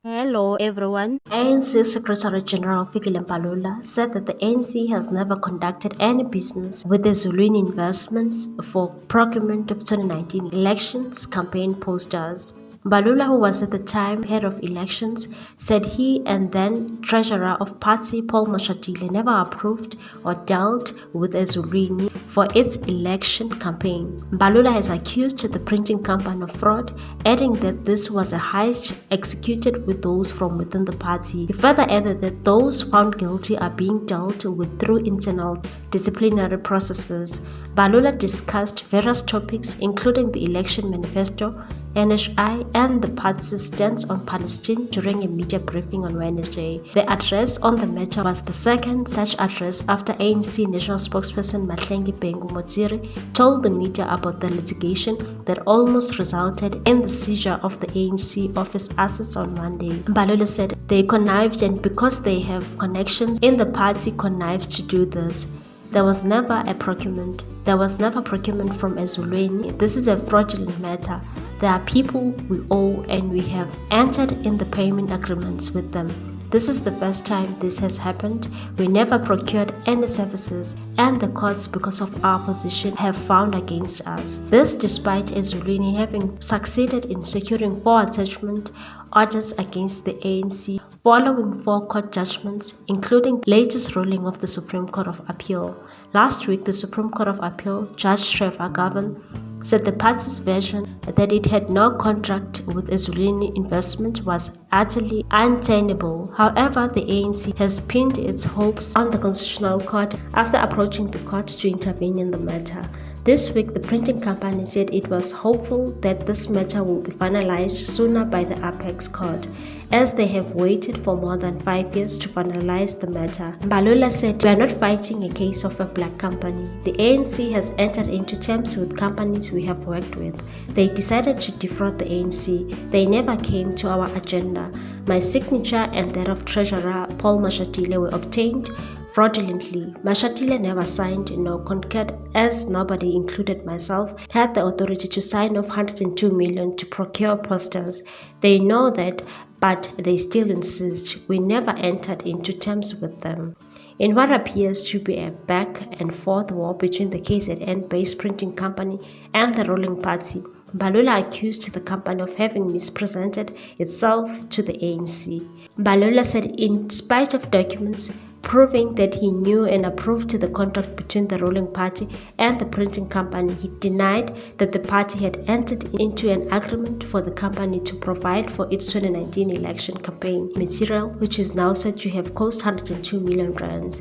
Hello everyone. ANC Secretary General Mbalula said that the ANC has never conducted any business with the Ezulwini investments for procurement of 2019 elections campaign posters. Mbalula, who was at the time head of elections, said he and then treasurer of party Paul Mashatile never approved or dealt with Ezulwini for its election campaign. Mbalula has accused the printing company of fraud, adding that this was a heist executed with those from within the party. He further added that those found guilty are being dealt with through internal disciplinary processes. Mbalula discussed various topics including the election manifesto, NHI, and the party's stance on Palestine during a media briefing on Wednesday. The address on the matter was the second such address after ANC national spokesperson Mahlengi Bengu Motsiri told the media about the litigation that almost resulted in the seizure of the ANC office assets on Monday. Mbalula said they connived, and because they have connections in the party, connived to do this. There was never a procurement. There was never procurement from Ezulwini. This is a fraudulent matter. There are people we owe and we have entered in the payment agreements with them. This is the first time this has happened. We never procured any services, and the courts, because of our position, have found against us. This despite Ezulwini having succeeded in securing 4 attachment orders against the ANC following 4 court judgments, including latest ruling of the Supreme Court of Appeal. Last week, the Supreme Court of Appeal, Judge Trevor Garvan, said the party's version that it had no contract with Ezulwini investment was utterly untenable. However, the ANC has pinned its hopes on the Constitutional Court after approaching the court to intervene in the matter. This week, the printing company said it was hopeful that this matter will be finalized sooner by the Apex Court, as they have waited for more than 5 years to finalize the matter. Mbalula said, "We are not fighting a case of a black company. The ANC has entered into terms with companies we have worked with. They decided to defraud the ANC. They never came to our agenda. My signature and that of Treasurer Paul Mashatile were obtained fraudulently. Mashatile never signed nor concurred, as nobody, included myself, had the authority to sign off 102 million to procure posters. They know that, but they still insist. We never entered into terms with them." In what appears to be a back and forth war between the KZN-based printing company and the ruling party, Mbalula accused the company of having misrepresented itself to the ANC. Mbalula said in spite of documents proving that he knew and approved the contract between the ruling party and the printing company, he denied that the party had entered into an agreement for the company to provide for its 2019 election campaign material, which is now said to have cost 102 million rands.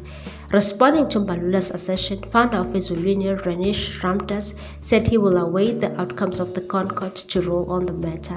Responding to Mbalula's assertion, founder of Ezulwini, Renish Ramdas, said he will await the outcomes of the Concord to rule on the matter,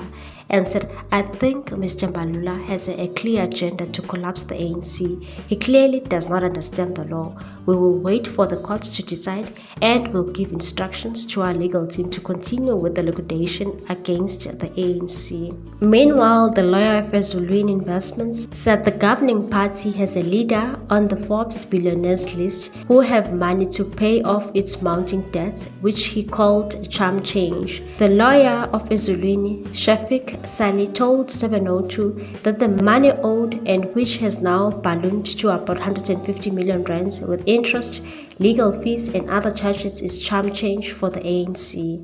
and said, "I think Mr. Mbalula has a clear agenda to collapse the ANC. He clearly does not understand the law. We will wait for the courts to decide and will give instructions to our legal team to continue with the liquidation against the ANC." Meanwhile, the lawyer of Ezulwini Investments said the governing party has a leader on the Forbes Billionaires list who have money to pay off its mounting debts, which he called charm change. The lawyer of Ezulwini, Shafiq Sali, told 702 that the money owed, and which has now ballooned to about 150 million rands with interest, legal fees and other charges, is charm change for the ANC.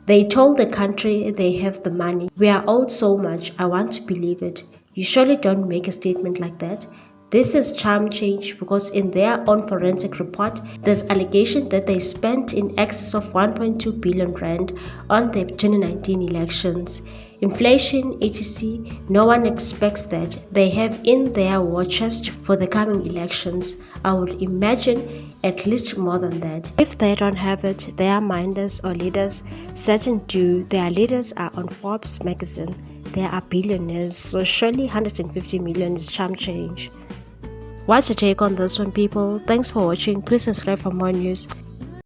They told the country they have the money. "We are owed so much. I want to believe it." You surely don't make a statement like that. This is charm change because in their own forensic report, there's allegation that they spent in excess of 1.2 billion rand on the 2019 elections. Inflation, etc., no one expects that. They have in their war chest for the coming elections. I would imagine at least more than that. If they don't have it, their minders or leaders certain do. Their leaders are on Forbes magazine. They are billionaires, so surely 150 million is charm change. What's your take on this one, people? Thanks for watching. Please subscribe for more news.